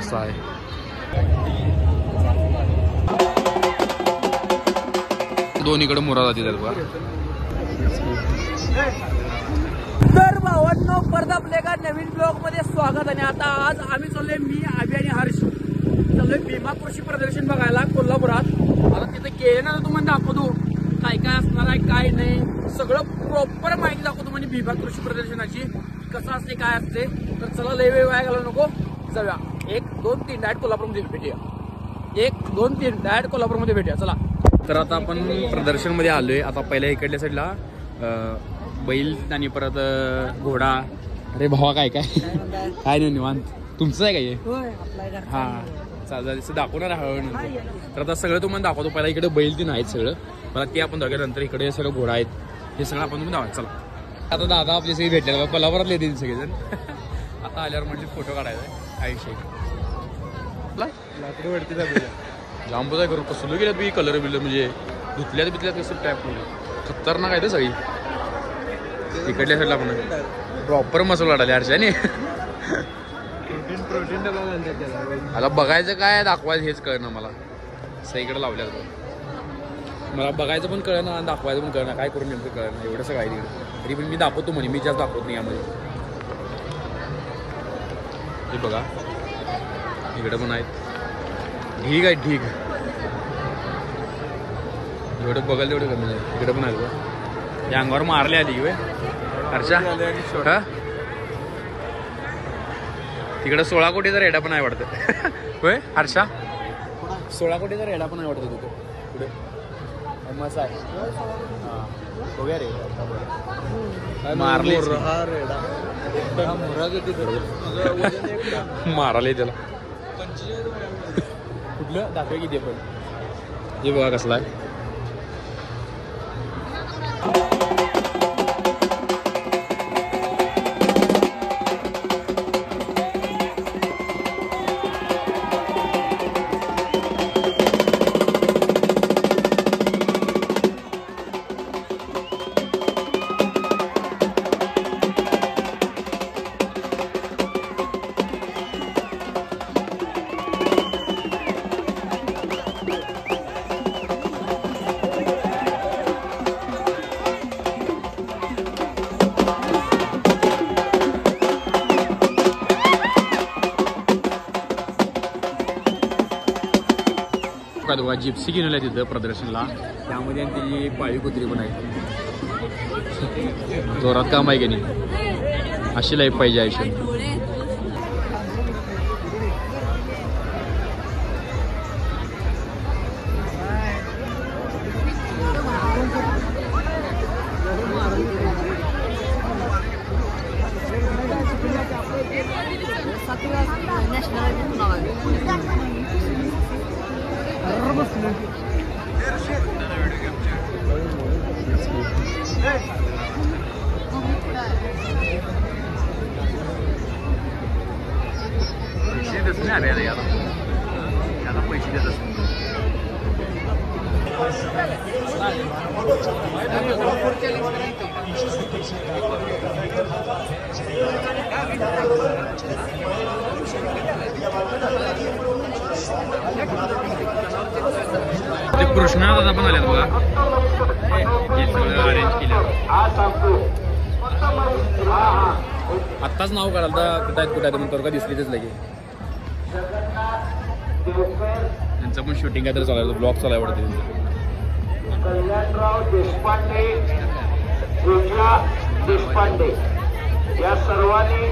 असं आहे. दोन्हीकडे मुरा जाती बघा. तर भावांनो परत आपल्या एका नवीन ब्लॉग मध्ये स्वागत. आणि आता आज आम्ही चाललोय, मी अभि आणि हर्ष चाललोय भीमा कृषी प्रदर्शन बघायला कोल्हापुरात. आता तिथे गेले ना तुम्हाला दाखवतो काय काय असणार आहे काय नाही, सगळं प्रॉपर माहिती दाखवतो म्हणजे भीमा कृषी प्रदर्शनाची कसं असते काय असते. तर चला लय वेळ वाया घालवू नको, जाऊया. 1 2 3 डायरेक्ट कोल्हापूरमध्ये भेटूया. 1 2 3 डायरेक्ट कोल्हापूरमध्ये भेटूया. चला. तर आता आपण प्रदर्शन मध्ये आलोय. आता पहिल्या इकडल्या साईडला बैल आणि परत घोडा. अरे भावा काय काय काय नाही निवांत. तुमचं आहे काय हे? हा चालेल दाखवणार हळूहळू. तर आता सगळं तुम्हाला दाखवतो. पहिला इकडे बैल तीन आहेत सगळं, मला ते आपण दाखवलं. नंतर इकडे सगळं घोडा आहेत, हे सगळं आपण तुम्ही दाखवा. चला. आता दादा आपले सगळे भेटले कोल्हापुरातले येतील सगळेजण. आता आल्यावर म्हणजे फोटो काढायचा आहे विषय. लाकडी वरती जांबू काय करू कसलं गेलं तुम्ही कलर बिलर म्हणजे धुतल्यात बितल्यात कसं टॅप खतरनाक आहे ते सगळी. इकडल्या साईडला आपण प्रॉपर मसाला वाढाले हर्षाने. आता बघायचं काय दाखवायचं हेच कळणार मला. सगळीकडे लावल्यात मला बघायचं पण कळणार आणि दाखवायचं पण कळणार. काय करून नेमकं कळणार एवढं सगळं आहे तिकडे. तरी पण मी दाखवतो म्हणे, मी जास्त दाखवत नाही यामध्ये. हे बघा इकडे पण आहेत ढीग आहे ढीग. एवढं बघायला तेवढं कमी आहे. इकडे पण आहे बघा. या अंगावर मारले आली वे हर्षा. हा तिकडे 16 कोटीचा रेडा पण आहे वाटतं. होय हर्षा 16 कोटीचा रेडा पण आहे वाटतं तिथे पुढे. मस्त आहे. हां बघूया रे मारले माराले त्याला. कुठलं दाखवे किती पण. हे बघा कसला आहे. बघा जिप्सी घेऊन आहे तिथं प्रदर्शनला. त्यामध्ये त्याची पाळीव कुत्री पण आहे. जोरात काम आहे की नाही. अशी लाईफ पाहिजे आयुष्यात. पैसे देत असतात. ते कृष्णा दादा पण आल्यात बघा. हे सगळं अरेंज केलं. आत्ताच नाव काढाल तर कुठं आहेत म्हणतो का दिसलीच लगे. त्यांचं पण शूटिंग काय तर चालायचं. ब्लॉग चालाय वाटतं त्यांचं. कल्याणराव देशपांडे, रुजा देशपांडे या सर्वांनी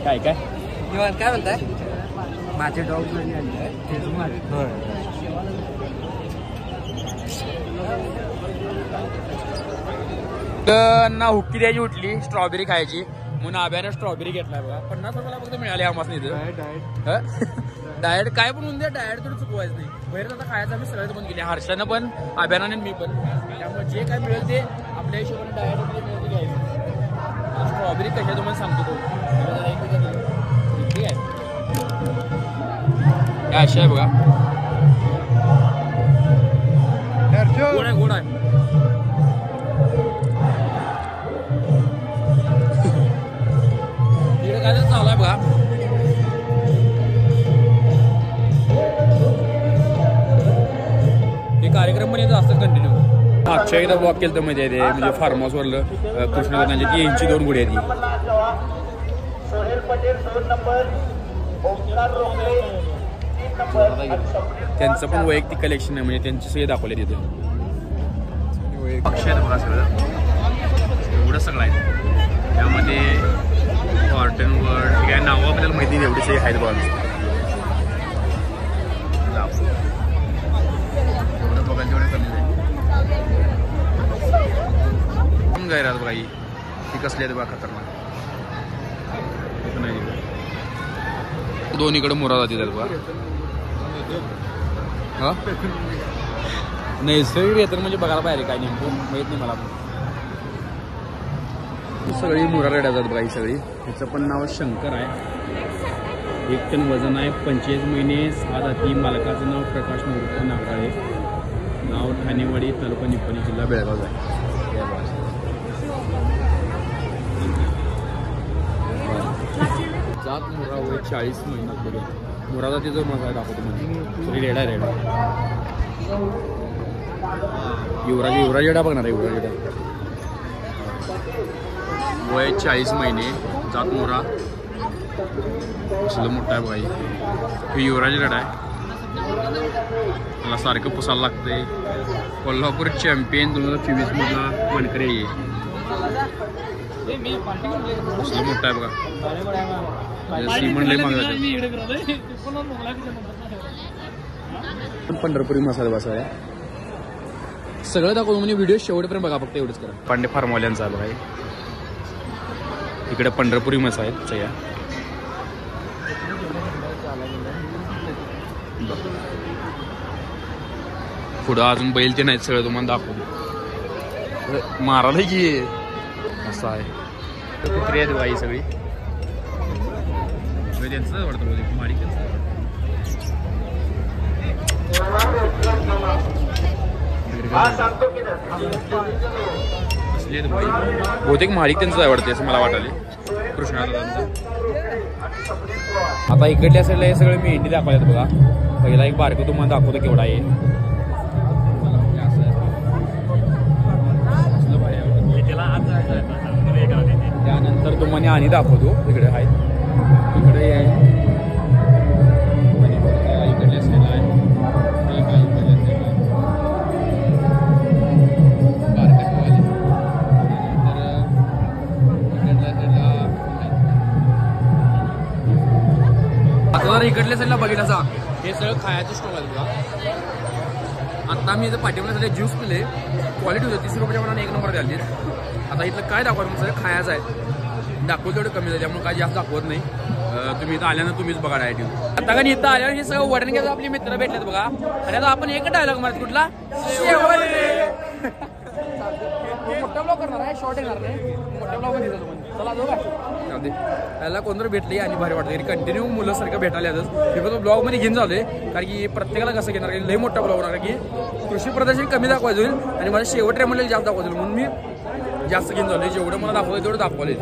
काय काय काय म्हणताय. माझे डॉग ना हुक्की द्यायची उठली स्ट्रॉबेरी खायची म्हणून आब्याने स्ट्रॉबेरी घेतलाय बघा. 50 रुपयाला फक्त मिळाले आम्हाला इथं. डायट काय पण होऊन द्या, डायट थोडं चुकवायचं नाही. बाहेर आता खायचं आम्ही सगळ्यात बंद केले, हर्षानं पण अभ्यानाने मी पण. त्यामुळे जे काय मिळेल ते आपल्या हिशोबाने डायट मिळेल ते घ्यायचं. स्ट्रॉबेरी कशा तुम्हाला सांगतो तो ठीक आहे. काय अशी आहे बघा, गोड आहे गोड आहे. इकडे काय तर चालू आहे बघा. कार्यक्रम पण येत असतात कंटिन्यू. मागच्या एकदा वॉक केलं तर माहिती आहे म्हणजे फार्म हाऊस वरलं कृष्णदानाची ती यांची 2 गुढी आहे ती. त्यांचं पण वैयक्तिक कलेक्शन आहे म्हणजे त्यांचे सगळे दाखवले तिथे. अक्षय बघा सगळं एवढं सगळं आहे त्यामध्ये. कॉर्टन वर्ड ठीक आहे, नावं आपल्याला माहिती नाही एवढी सगळी आहेत बघा. गैरात बघा ही कसली आहेत बघा खतरनाक. दोन्हीकडे मोरा जाते त्यात बघा. हा नैसर्गिक येतात म्हणजे बघायला पाहिजे काय नेमकं माहित नाही मला. सगळी मुरा रेड्या जातात बघा ही सगळी. ह्याचं पण नाव शंकर आहे. 1 टन वजन आहे. 25 महिने 6 दाती. मालकाचं नाव प्रकाश निवृत्त नागराळे. नाव ठाणेवाडी तालुका निपाणी जिल्हा बेळगाव आहे. जात मुरा वय 40 महिन्यात बघा. मुरा जातीचा मजा दाखवतो म्हणजे रेडा रेडा. युवराज रेडा बघणार आहे. युवराज रेडा वय 40 महिने. जात मुरा असलं मोठा आहे बघा. ही युवराज रेडा आहे. मला सारखं पुसायला लागतंय. कोल्हापूर चॅम्पियन 2024 मधला मानकरी आहे. असलं मोठा आहे बघा. सिमंड पंढरपुरी मसाला बसा आहे. सगळं दाखवतो म्हणजे व्हिडिओ शेवटपर्यंत बघा फक्त एवढंच करा. पांडे फार्मवाल्यांचा बघा. इकडे पंढरपुरी मसाला आहेत सगळ्या. पुढं अजून बैल ते नाहीत सगळं तुम्हाला दाखवतो. मारायला की असं आहे. कुत्री आहेत बाई सगळी. त्यांचं वाटतं बहुतेक माडी बहुतेक माडिक त्यांचं आवडते असं मला वाटाले. कृष्णादादांचं. आता इकडल्या साईडला हे सगळं मेंढी दाखवल्यात बघा. पहिला एक बारकं तुम्हाला दाखवतो केवढा आहे. त्यानंतर तुम्हाला आणि दाखवतो. इकडे आहे इकडे आहे. इकडल्या साईडला आहे. आता जर इकडल्या साईडला बघितलं जा हे सगळं खायचं स्टॉल आहे बघा. आता मी इथं पाठीमध्ये ज्यूस पिले. क्वालिटी होतं 30 रुपयाच्या मनाने 1 नंबर द्याल. आता इथलं काय दाखवतं सगळं खायचं आहे. दाखवलं तेवढं कमी झालं त्यामुळे काय जास्त दाखवत नाही. तुम्ही इथं आल्यानं तुम्हीच बघा डायट. आता का इथं आल्यावर हे सगळं वडण घ्यायचं आपले मित्र भेटलेत बघा. आणि आता आपण एक डायलॉग मारत कुठला मोठा ब्लॉग करणार आहे. शॉर्ट येणार नाही. मोठ्या ब्लॉग मध्ये चला जाऊ का त्याला कोणतरी भेटले आणि भारी वाटतं. कंटिन्यू मुलं सारखं भेटायला येतच. मी पण ब्लॉग मध्ये घेऊन झालोय कारण की प्रत्येकाला कसं घेणार लई मोठा ब्लॉग होणार की कृषी प्रदर्शन कमी दाखवायचं होईल आणि मला शेवट रेमंडल जास्त दाखवायचं म्हणून मी जास्त घेऊन झालोय. जेवढं मला दाखवलं तेवढं दाखवले.